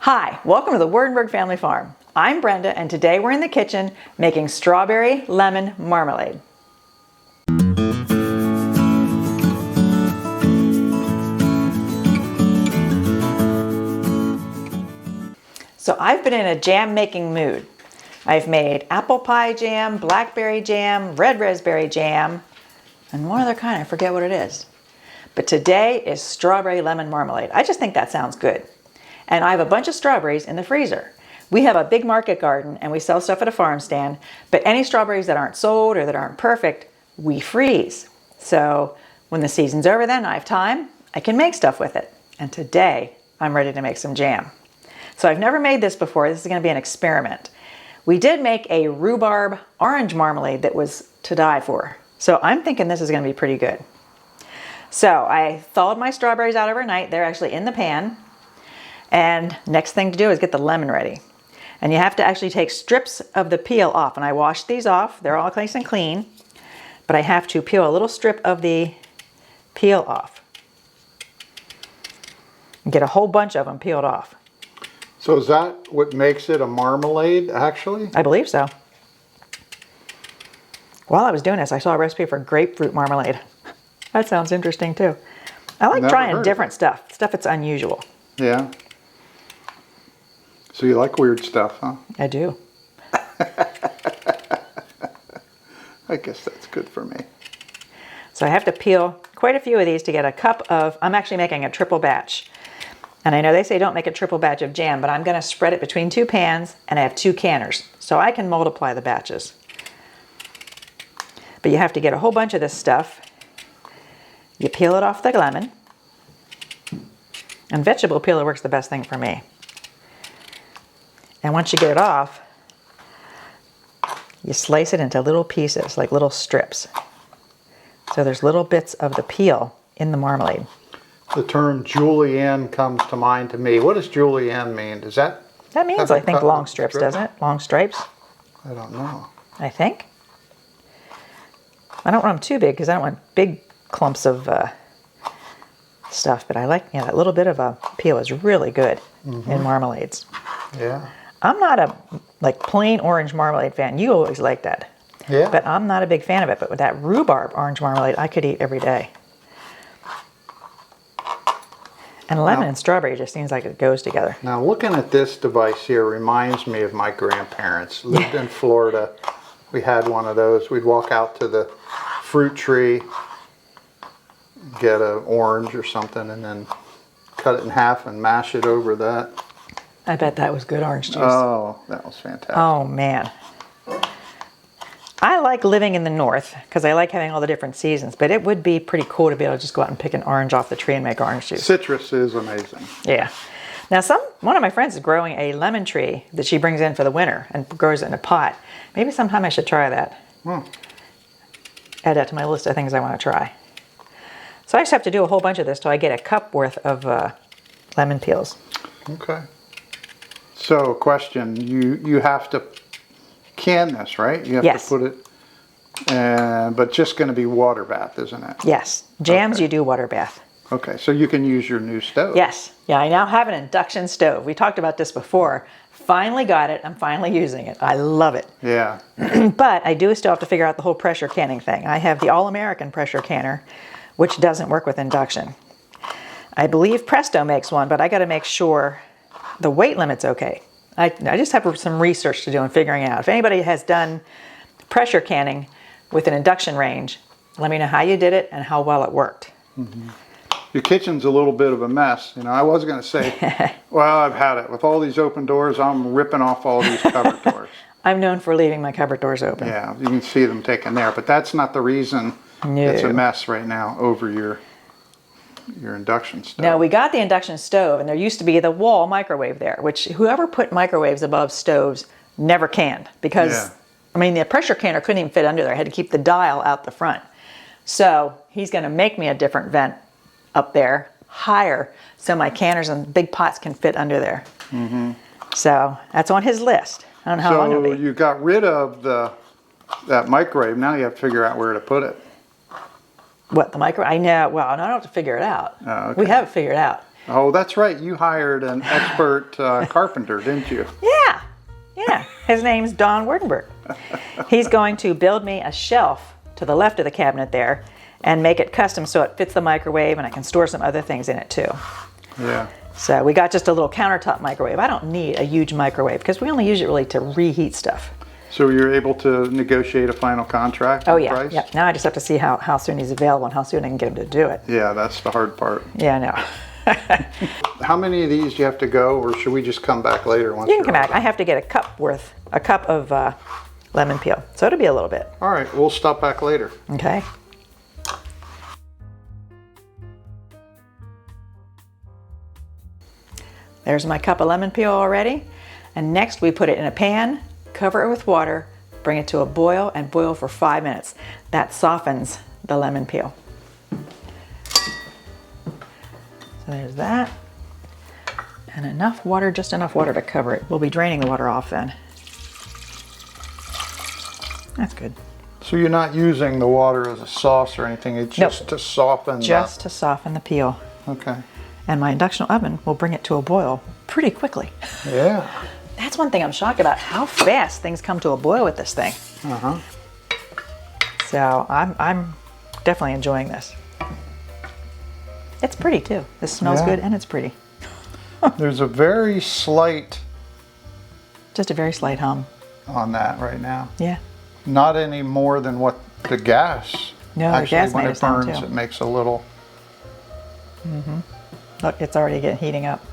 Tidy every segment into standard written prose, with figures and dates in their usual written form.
Hi, welcome to the Wurdenberg Family Farm. I'm Brenda, and today we're in the kitchen making strawberry lemon marmalade. So I've been in a jam making mood. I've made apple pie jam, blackberry jam, red raspberry jam, and one other kind, I forget what it is. But today is strawberry lemon marmalade. I just think that sounds good. And I have a bunch of strawberries in the freezer. We have a big market garden and we sell stuff at a farm stand, but any strawberries that aren't sold or that aren't perfect, we freeze. So when the season's over then, I have time, I can make stuff with it. And today, I'm ready to make some jam. So I've never made this before. This is going to be an experiment. We did make a rhubarb orange marmalade that was to die for. So I'm thinking this is going to be pretty good. So I thawed my strawberries out overnight. They're actually in the pan. And next thing to do is get the lemon ready. And you have to actually take strips of the peel off. And I washed these off. They're all nice and clean. But I have to peel a little strip of the peel off. And get a whole bunch of them peeled off. So is that what makes it a marmalade, actually? I believe so. While I was doing this, I saw a recipe for grapefruit marmalade. That sounds interesting too. I like trying different stuff that's unusual. Yeah. So you like weird stuff, huh? I do. I guess that's good for me. So I have to peel quite a few of these to get a cup of, I'm actually making a triple batch. And I know they say don't make a triple batch of jam, but I'm going to spread it between two pans and I have two canners. So I can multiply the batches. But you have to get a whole bunch of this stuff. You peel it off the lemon. And vegetable peeler works the best thing for me. And once you get it off, you slice it into little pieces, like little strips. So there's little bits of the peel in the marmalade. The term julienne comes to mind to me. What does julienne mean? Does that... That means, I think, long strips, doesn't it? Long stripes? I don't know. I think. I don't want them too big because I don't want big clumps of stuff, but I like, that little bit of a peel is really good in marmalades. Yeah. I'm not a plain orange marmalade fan. You always like that. Yeah. But I'm not a big fan of it. But with that rhubarb orange marmalade, I could eat every day. And lemon and strawberry just seems like it goes together. Now looking at this device here reminds me of my grandparents. Lived in Florida. We had one of those. We'd walk out to the fruit tree, get an orange or something, and then cut it in half and mash it over that. I bet that was good orange juice. Oh, that was fantastic. Oh, man. I like living in the north because I like having all the different seasons, but it would be pretty cool to be able to just go out and pick an orange off the tree and make orange juice. Citrus is amazing. Yeah. Now, one of my friends is growing a lemon tree that she brings in for the winter and grows it in a pot. Maybe sometime I should try that. Add that to my list of things I want to try. So I just have to do a whole bunch of this till I get a cup worth of lemon peels. Okay. So, question, you have to can this, right? You have to put it, but just going to be water bath, isn't it? Yes. Jams you do water bath. Okay, so you can use your new stove. Yes. Yeah, I now have an induction stove. We talked about this before. Finally got it. I'm finally using it. I love it. Yeah. But I do still have to figure out the whole pressure canning thing. I have the All-American pressure canner, which doesn't work with induction. I believe Presto makes one, but I got to make sure the weight limit's okay. I just have some research to do and figuring out. If anybody has done pressure canning with an induction range, let me know how you did it and how well it worked. Your kitchen's a little bit of a mess. I was going to say, well, I've had it. With all these open doors, I'm ripping off all these cupboard doors. I'm known for leaving my cupboard doors open. Yeah, you can see them taken there, but that's not the reason it's a mess right now over your induction stove. No, we got the induction stove, and there used to be the wall microwave there, which whoever put microwaves above stoves never canned because, the pressure canner couldn't even fit under there. I had to keep the dial out the front. So he's going to make me a different vent up there, higher, so my canners and big pots can fit under there. So that's on his list. I don't know how long it'll be. So you got rid of that microwave. Now you have to figure out where to put it. What, the microwave? I know. Well, I don't have to figure it out. Oh, okay. We have it figured out. Oh, that's right. You hired an expert carpenter, didn't you? Yeah, yeah. His name's Don Werdenberg. He's going to build me a shelf to the left of the cabinet there and make it custom so it fits the microwave and I can store some other things in it too. Yeah. So we got just a little countertop microwave. I don't need a huge microwave because we only use it really to reheat stuff. So you're able to negotiate a final contract? Oh yeah, price? yeah. Now I just have to see how soon he's available and how soon I can get him to do it. Yeah, that's the hard part. Yeah, I know. How many of these do you have to go, or should we just come back later once You can you're come all back. done? I have to get a cup of lemon peel. So it'll be a little bit. All right, we'll stop back later. Okay. There's my cup of lemon peel already. And next we put it in a pan, cover it with water, bring it to a boil, and boil for 5 minutes. That softens the lemon peel. So there's that. And enough water, just enough water to cover it. We'll be draining the water off then. That's good. So you're not using the water as a sauce or anything, it's just to soften Just to soften the peel. Okay. And my induction oven will bring it to a boil pretty quickly. Yeah. That's one thing I'm shocked about, how fast things come to a boil with this thing. Uh-huh. So I'm definitely enjoying this. It's pretty too. This smells Yeah. good and it's pretty. There's a very slight Just a very slight hum. on that right now. Yeah. Not any more than what the gas. No, the Actually, gas when made it a sound, burns, too. it makes a little. Look, it's already heating up.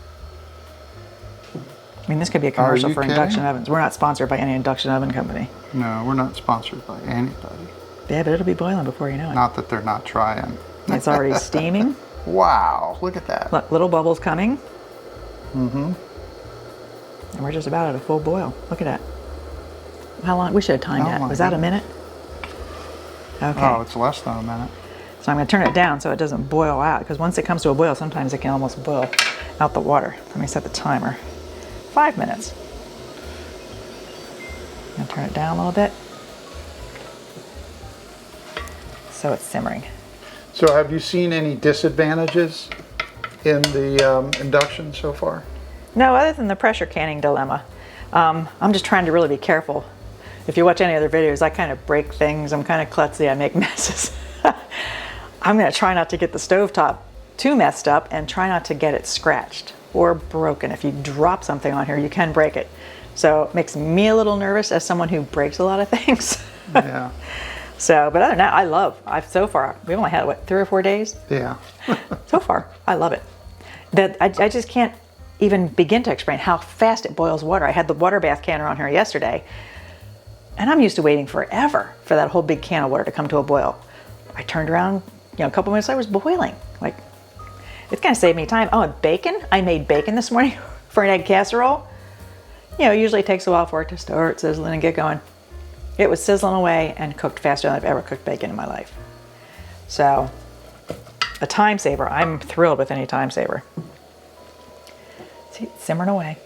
I mean, this could be a Are commercial you for kidding? induction ovens. We're not sponsored by any induction oven company. No, we're not sponsored by anybody. Yeah, but it'll be boiling before you know it. Not that they're not trying. It's already steaming. Wow, look at that. Look, little bubbles coming. And we're just about at a full boil. Look at that. How long? We should have timed Oh that. my Was that a minute? Okay. Oh, it's less than a minute. So I'm going to turn it down so it doesn't boil out, because once it comes to a boil, sometimes it can almost boil out the water. Let me set the timer. 5 minutes. I'm going to turn it down a little bit so it's simmering. So have you seen any disadvantages in the induction so far? No, other than the pressure canning dilemma. I'm just trying to really be careful. If you watch any other videos, I kind of break things. I'm kind of klutzy. I make messes. I'm going to try not to get the stovetop too messed up and try not to get it scratched or broken. If you drop something on here, you can break it. So it makes me a little nervous as someone who breaks a lot of things. Yeah. So, but other than that, so far, we've only had, what, 3 or 4 days? Yeah. So far, I love it. I just can't even begin to explain how fast it boils water. I had the water bath canner on here yesterday, and I'm used to waiting forever for that whole big can of water to come to a boil. I turned around, a couple minutes later, it was boiling. Like, it's gonna save me time. Oh, and bacon. I made bacon this morning for an egg casserole. It usually takes a while for it to start sizzling and get going. It was sizzling away and cooked faster than I've ever cooked bacon in my life. So, a time saver. I'm thrilled with any time saver. See, it's simmering away.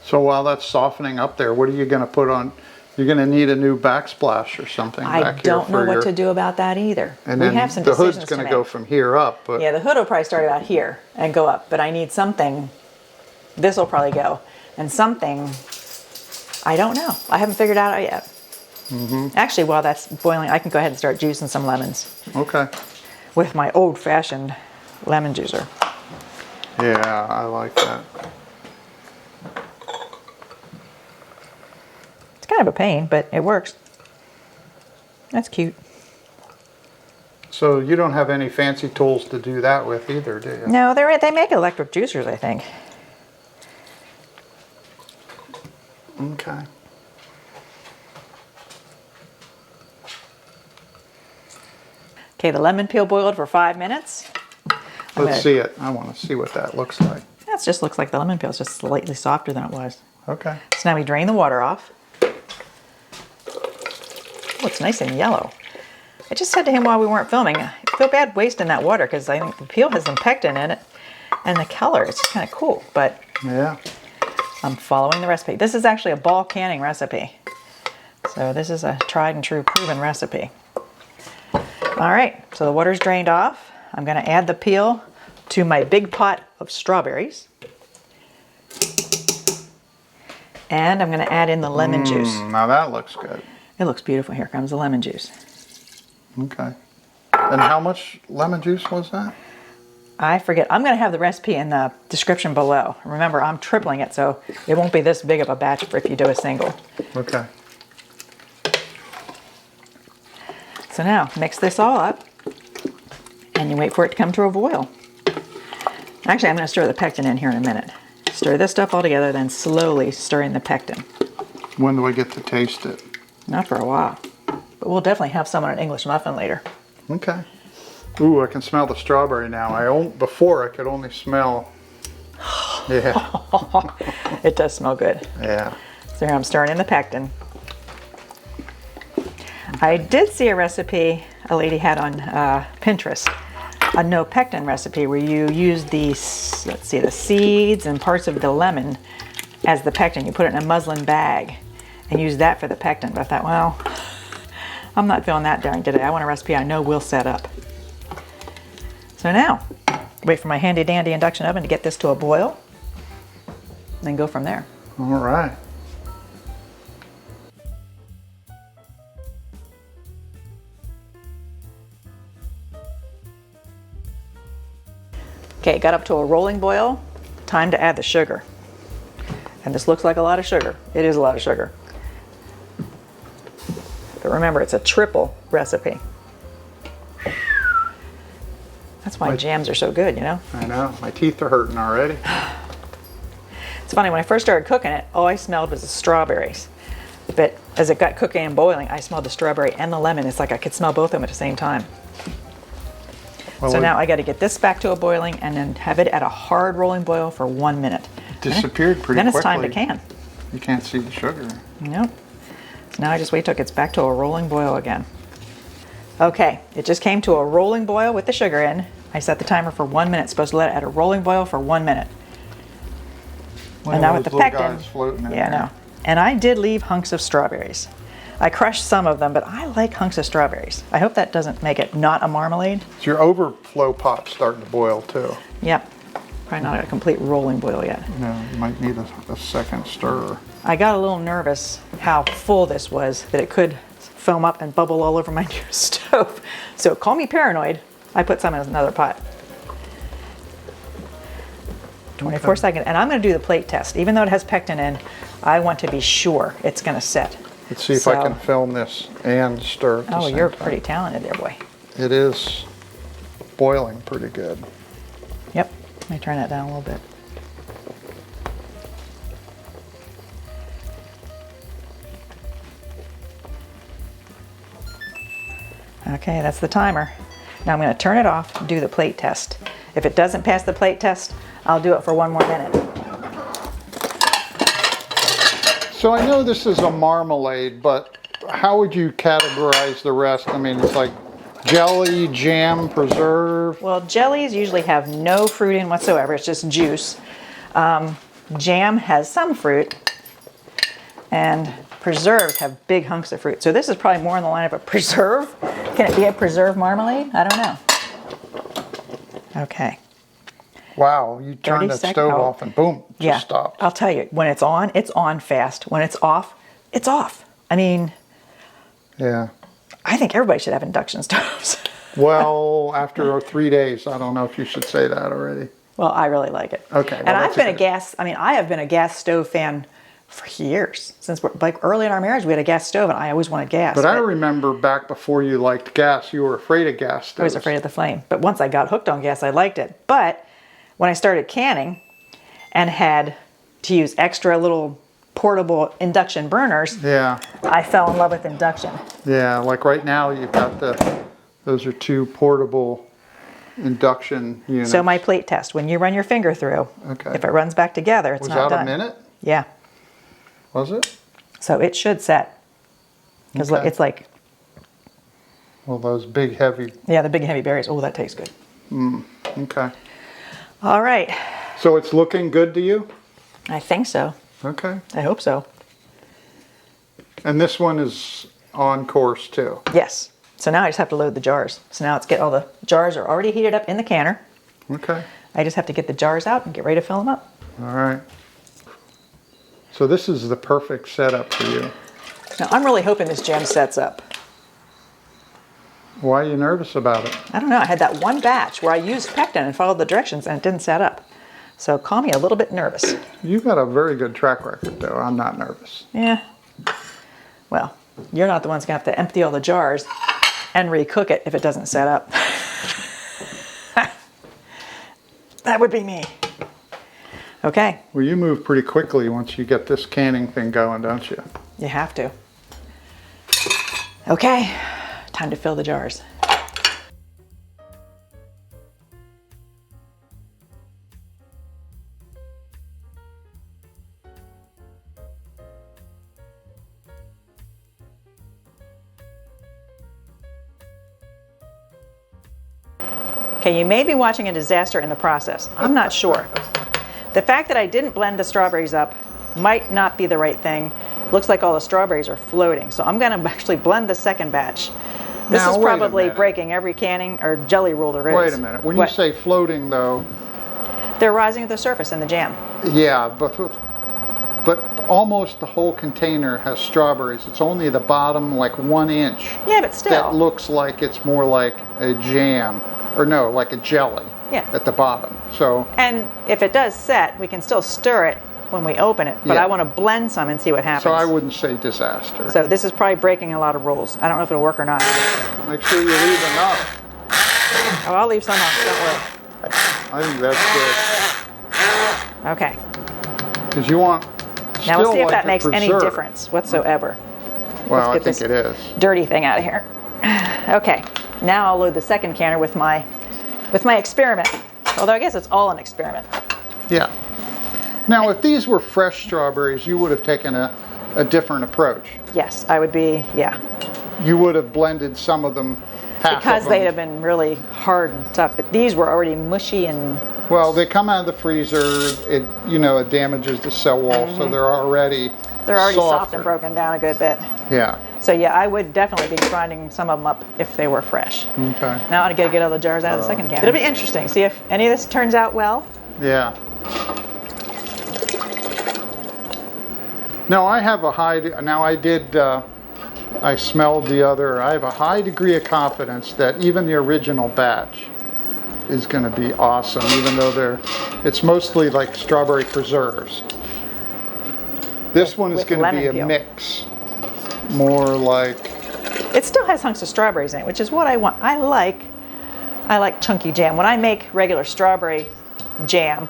So while that's softening up there, what are you going to put on? You're going to need a new backsplash or something I back here don't know for what your, to do about that either. And we then have some the decisions hood's to going make. to go from here up. But Yeah, the hood will probably start about here and go up, but I need something. This will probably go. And something, I don't know. I haven't figured it out yet. Actually, while that's boiling, I can go ahead and start juicing some lemons Okay. with my old-fashioned lemon juicer. Yeah, I like that. It's kind of a pain, but it works. That's cute. So you don't have any fancy tools to do that with either, do you? No, they make electric juicers, I think. Okay. Okay, the lemon peel boiled for 5 minutes. Let's see it. I want to see what that looks like. That just looks like the lemon peel. It's just slightly softer than it was. Okay. So now we drain the water off. Oh, it's nice and yellow. I just said to him while we weren't filming, I feel bad wasting that water because I think the peel has some pectin in it. And the color, it's kind of cool. But Yeah. I'm following the recipe. This is actually a ball canning recipe. So this is a tried and true proven recipe. All right, so the water's drained off. I'm gonna add the peel to my big pot of strawberries. And I'm going to add in the lemon juice. Now that looks good. It looks beautiful. Here comes the lemon juice. Okay. And how much lemon juice was that? I forget. I'm going to have the recipe in the description below. Remember, I'm tripling it, so it won't be this big of a batch for if you do a single. Okay. So now, mix this all up, and you wait for it to come to a boil. Actually, I'm going to stir the pectin in here in a minute. Stir this stuff all together, then slowly stir in the pectin. When do I get to taste it? Not for a while, but we'll definitely have some on an English muffin later. Okay. Ooh, I can smell the strawberry now. Before I could only smell. Yeah. It does smell good. Yeah. So here I'm stirring in the pectin. I did see a recipe a lady had on Pinterest, a no pectin recipe where you use the seeds and parts of the lemon as the pectin. You put it in a muslin bag and use that for the pectin. But I thought, well, I'm not feeling that daring today. I want a recipe I know will set up. So now, wait for my handy dandy induction oven to get this to a boil, then go from there. All right. Okay, it got up to a rolling boil. Time to add the sugar. And this looks like a lot of sugar. It is a lot of sugar. But remember, it's a triple recipe. That's why jams are so good, you know? I know. My teeth are hurting already. It's funny, when I first started cooking it, all I smelled was the strawberries. But as it got cooking and boiling, I smelled the strawberry and the lemon. It's like I could smell both of them at the same time. Well, So now I got to get this back to a boiling and then have it at a hard rolling boil for 1 minute. It disappeared pretty quickly. Then it's time to can. You can't see the sugar. Nope. So now I just wait till it gets back to a rolling boil again. Okay, it just came to a rolling boil with the sugar in. I set the timer for 1 minute. Supposed to let it at a rolling boil for 1 minute. And now with the pectin, yeah, no. And I did leave hunks of strawberries. I crushed some of them, but I like hunks of strawberries. I hope that doesn't make it not a marmalade. So your overflow pot's starting to boil too. Yep. Probably not a complete rolling boil yet. No, you might need a second stir. I got a little nervous how full this was, that it could foam up and bubble all over my new stove. So call me paranoid. I put some in another pot. 24 seconds. And I'm going to do the plate test. Even though it has pectin in, I want to be sure it's going to set. Let's see if I can film this and stir at the same you're time. pretty talented there, boy. It is boiling pretty good. Yep. Let me turn that down a little bit. Okay, that's the timer. Now I'm going to turn it off and do the plate test. If it doesn't pass the plate test, I'll do it for 1 more minute. So I know this is a marmalade, but how would you categorize the rest? I mean, it's like jelly, jam, preserve. Well, jellies usually have no fruit in whatsoever. It's just juice. Jam has some fruit, and preserves have big hunks of fruit. So this is probably more in the line of a preserve. Can it be a preserve marmalade? I don't know. Okay. Wow, you turn the stove off and boom, it just stopped. I'll tell you, when it's on fast. When it's off, it's off. I mean, yeah. I think everybody should have induction stoves. Well, after 3 days, I don't know if you should say that already. Well, I really like it. Okay. And I have been a gas stove fan for years. Since like early in our marriage, we had a gas stove, and I always wanted gas. But I remember back before you liked gas, you were afraid of gas stoves. I was afraid of the flame. But once I got hooked on gas, I liked it. But when I started canning and had to use extra little portable induction burners, yeah, I fell in love with induction. Yeah, like right now you've got those are 2 portable induction units. So my plate test, when you run your finger through, okay, if it runs back together, it's not done. Was that a minute? Yeah. Was it? So it should set. Because it's like... Well, those big heavy... Yeah, the big heavy berries. Oh, that tastes good. Okay. All right. So it's looking good to you? I think so. Okay. I hope so. And this one is on course too? Yes. So now I just have to load the jars. So now all the jars are already heated up in the canner. Okay. I just have to get the jars out and get ready to fill them up. All right. So this is the perfect setup for you. Now, I'm really hoping this jam sets up. Why are you nervous about it? I don't know. I had that one batch where I used Pectin and followed the directions and it didn't set up. So call me a little bit nervous. You've got a very good track record, though. I'm not nervous. Yeah. Well, you're not the one's going to have to empty all the jars and recook it if it doesn't set up. That would be me. Okay. Well, you move pretty quickly once you get this canning thing going, don't you? You have to. Okay. Time to fill the jars. Okay, you may be watching a disaster in the process. I'm not sure. The fact that I didn't blend the strawberries up might not be the right thing. Looks like all the strawberries are floating, so I'm going to actually blend the second batch. This Now, is wait a probably minute. breaking every canning or jelly rule there is. Wait a minute. When What? you say floating, though, They're rising to the surface in the jam. yeah, but almost the whole container has strawberries. It's only the bottom, like 1 inch. Yeah, but still. That looks like it's more like a jam, or no, like a jelly. Yeah. At the bottom. So. And if it does set, we can still stir it when we open it, but Yeah. I want to blend some and see what happens. So I wouldn't say disaster. So this is probably breaking a lot of rules. I don't know if it'll work or not. Make sure you leave enough. Oh, I'll leave some on, don't worry. I think that's Okay. good. Because you want. Now let's still see if like that to makes any preserve. difference whatsoever. Well, I get think this it is. Dirty thing out of here. Okay, now I'll load the second canner with my experiment. Although I guess it's all an experiment. Yeah. Now, if these were fresh strawberries, you would have taken a different approach. Yes, I would be, yeah. You would have blended some of them, half Because of they'd them. have been really hard and tough, but these were already mushy and Well, they come out of the freezer. It it damages the cell wall, so they're already soft softer. and broken down a good bit. Yeah. So yeah, I would definitely be grinding some of them up if they were fresh. Okay. Now I gotta get all the jars out of the second can. It'll be interesting. See if any of this turns out well. Yeah. Now I have a high. Now I did. I smelled the other. I have a high degree of confidence that even the original batch is going to be awesome, even though it's mostly like strawberry preserves. This one is with going to lemon be a peel. mix, more like. It still has hunks of strawberries in it, which is what I want. I like chunky jam. When I make regular strawberry jam,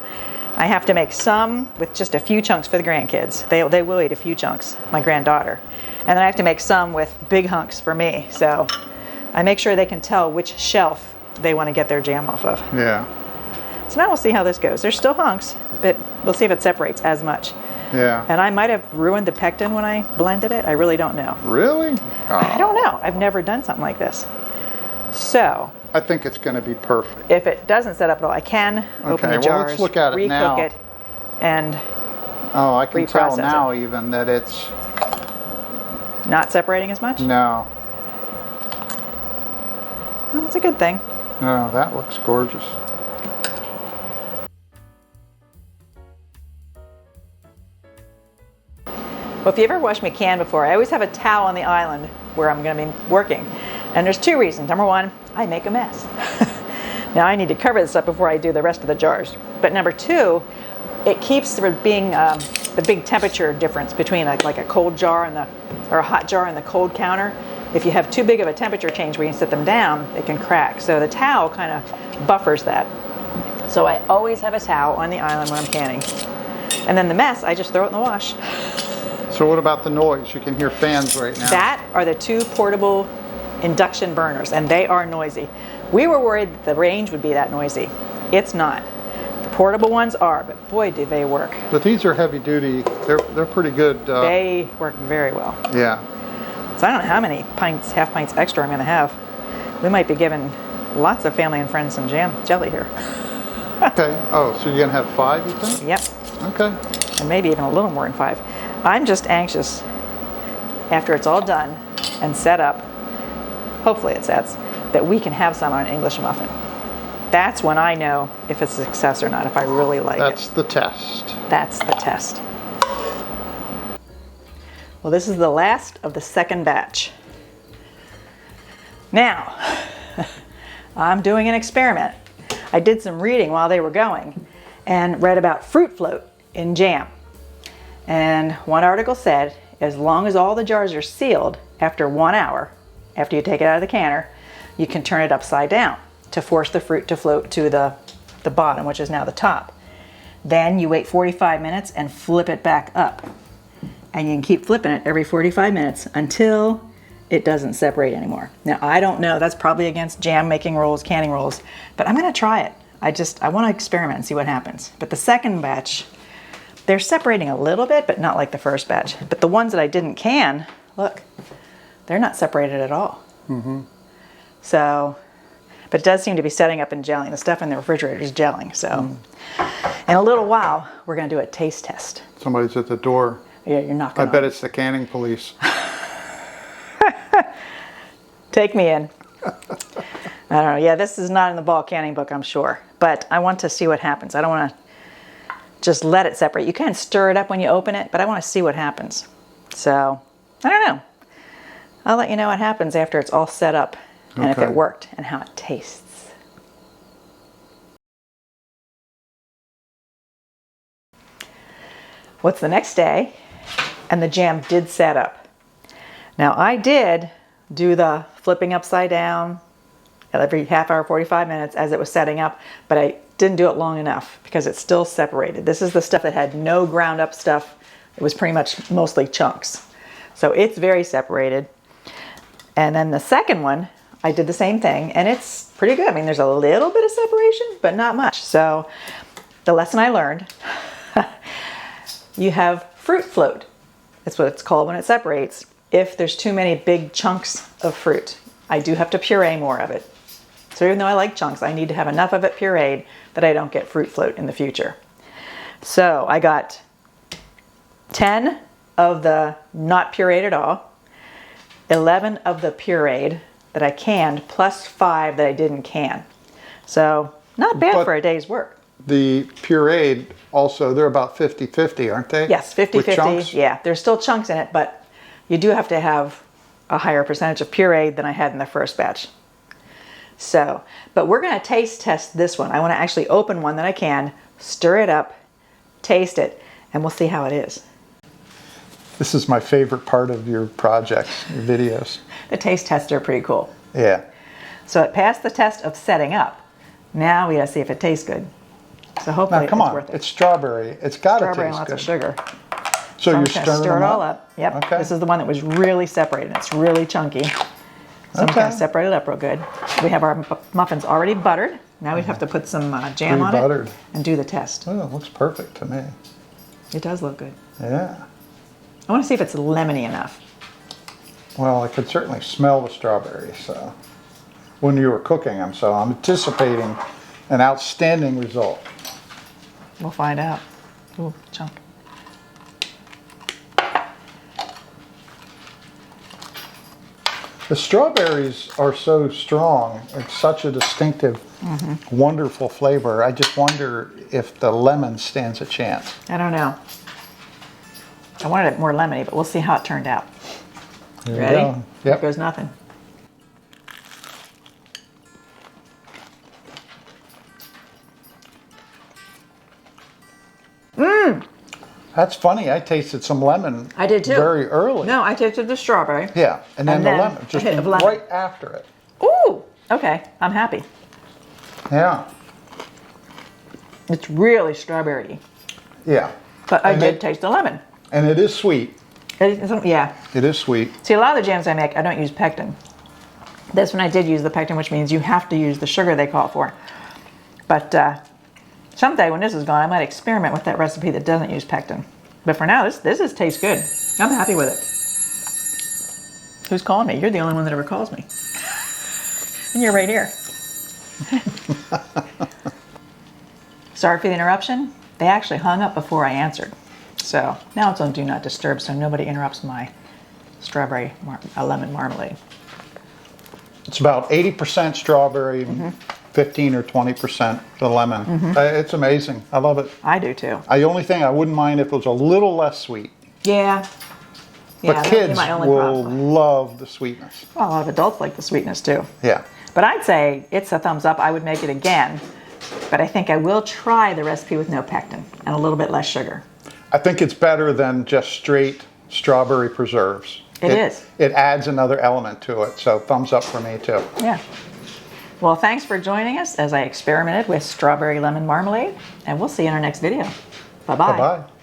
I have to make some with just a few chunks for the grandkids. They will eat a few chunks, my granddaughter. And then I have to make some with big hunks for me. So I make sure they can tell which shelf they want to get their jam off of. Yeah. So now we'll see how this goes. There's still hunks, but we'll see if it separates as much. Yeah. And I might have ruined the pectin when I blended it. I really don't know. Really? I don't know. I've never done something like this. So I think it's going to be perfect. if it doesn't set up at all, I can open the well, jars, let's look at it recook now. it, and Oh, I can tell reprocess now even that it's not separating as much. no. Well, that's a good thing. No, that looks gorgeous. Well, if you ever watched me can before, I always have a towel on the island where I'm going to be working. And there's two reasons. Number one, I make a mess. Now I need to cover this up before I do the rest of the jars. But number two, it keeps there being the big temperature difference between like a cold jar or a hot jar and the cold counter. If you have too big of a temperature change where you set them down, it can crack. So the towel kind of buffers that. So I always have a towel on the island when I'm canning. And then the mess, I just throw it in the wash. So what about the noise? You can hear fans right now. That are the two portable induction burners, and they are noisy. We were worried that the range would be that noisy. It's not. The portable ones are, but boy, do they work. But these are heavy duty. They're pretty good. They work very well. Yeah. So I don't know how many pints, half pints extra I'm going to have. We might be giving lots of family and friends some jelly here. Okay. Oh, so you're gonna have 5, you think? Yep, Okay. and maybe even a little more than 5. I'm just anxious after it's all done and set up, hopefully it sets, that we can have some on an English muffin. That's when I know if it's a success or not, if I really like That's it. the test. That's the test. Well, this is the last of the second batch. Now, I'm doing an experiment. I did some reading while they were going and read about fruit float in jam. And one article said, as long as all the jars are sealed after 1 hour, after you take it out of the canner, you can turn it upside down to force the fruit to float to the bottom, which is now the top. Then you wait 45 minutes and flip it back up. And you can keep flipping it every 45 minutes until it doesn't separate anymore. Now, I don't know, that's probably against jam making rules, canning rules, but I'm gonna try it. I want to experiment and see what happens. But the second batch, they're separating a little bit, but not like the first batch. But the ones that I didn't can, look, they're not separated at all. So, but it does seem to be setting up and gelling. The stuff in the refrigerator is gelling. So, in a little while, we're gonna do a taste test. Somebody's at the door. Yeah, you're not gonna. I bet it's the canning police. Take me in. I don't know. Yeah, this is not in the ball canning book, I'm sure. But I want to see what happens. I don't want to just let it separate. You can stir it up when you open it, but I want to see what happens. So, I don't know. I'll let you know what happens after it's all set up and if it worked and how it tastes. What's the next day? And the jam did set up. Now I did do the flipping upside down every half hour, 45 minutes as it was setting up, but I didn't do it long enough because it's still separated. This is the stuff that had no ground up stuff. It was pretty much mostly chunks. So it's very separated. And then the second one, I did the same thing and it's pretty good. I mean, there's a little bit of separation, but not much. So the lesson I learned, you have fruit float. That's what it's called when it separates. If there's too many big chunks of fruit, I do have to puree more of it. So even though I like chunks, I need to have enough of it pureed that I don't get fruit float in the future. So I got 10 of the not pureed at all, 11 of the pureed that I canned, plus 5 that I didn't can. So not bad for a day's work. The pureed also, they're about 50-50, aren't they? Yes, 50-50. Yeah, there's still chunks in it, but you do have to have a higher percentage of pureed than I had in the first batch. So, but we're going to taste test this one. I want to actually open one that I can, stir it up, taste it, and we'll see how it is. This is my favorite part of your projects, your videos. The taste tests are pretty cool. Yeah. So it passed the test of setting up. Now we got to see if it tastes good. So hopefully it's worth it. It's strawberry. It's got to taste good. Strawberry and lots of sugar. So I'm you're just going to stirring stir it them all up. Yep. Okay. This is the one that was really separated. It's really chunky. So I'm going to separate it up real good. We have our muffins already buttered. Now we have to put some jam on it and do the test. Oh, it looks perfect to me. It does look good. Yeah. I want to see if it's lemony enough. Well, I could certainly smell the strawberries, so when you were cooking them, so I'm anticipating an outstanding result. We'll find out. Ooh, chunk. The strawberries are so strong. It's such a distinctive, wonderful flavor. I just wonder if the lemon stands a chance. I don't know. I wanted it more lemony, but we'll see how it turned out. There you Ready? go. Yep. Here goes nothing. That's funny. I tasted some lemon. I did too. Very early. No, I tasted the strawberry. Yeah, and then the lemon, a just hit of lemon. right after it. Ooh, okay. I'm happy. Yeah. It's really strawberry-y. Yeah. But I did taste the lemon. And it is sweet. Yeah. It is sweet. See, a lot of the jams I make, I don't use pectin. This one I did use the pectin, which means you have to use the sugar they call for. But someday when this is gone, I might experiment with that recipe that doesn't use pectin. But for now, this tastes good. I'm happy with it. Who's calling me? You're the only one that ever calls me. And you're right here. Sorry for the interruption. They actually hung up before I answered. So now it's on Do Not Disturb, so nobody interrupts my lemon marmalade. It's about 80% strawberry, 15 or 20% the lemon. It's amazing. I love it. I do too. The only thing I wouldn't mind if it was a little less sweet. Yeah. But that'd be kids my only will problem. love the sweetness. Well, a lot of adults like the sweetness too. Yeah. But I'd say it's a thumbs up. I would make it again. But I think I will try the recipe with no pectin and a little bit less sugar. I think it's better than just straight strawberry preserves. It is. It adds another element to it. So thumbs up for me too. Yeah. Well, thanks for joining us as I experimented with strawberry lemon marmalade. And we'll see you in our next video. Bye-bye. Bye-bye.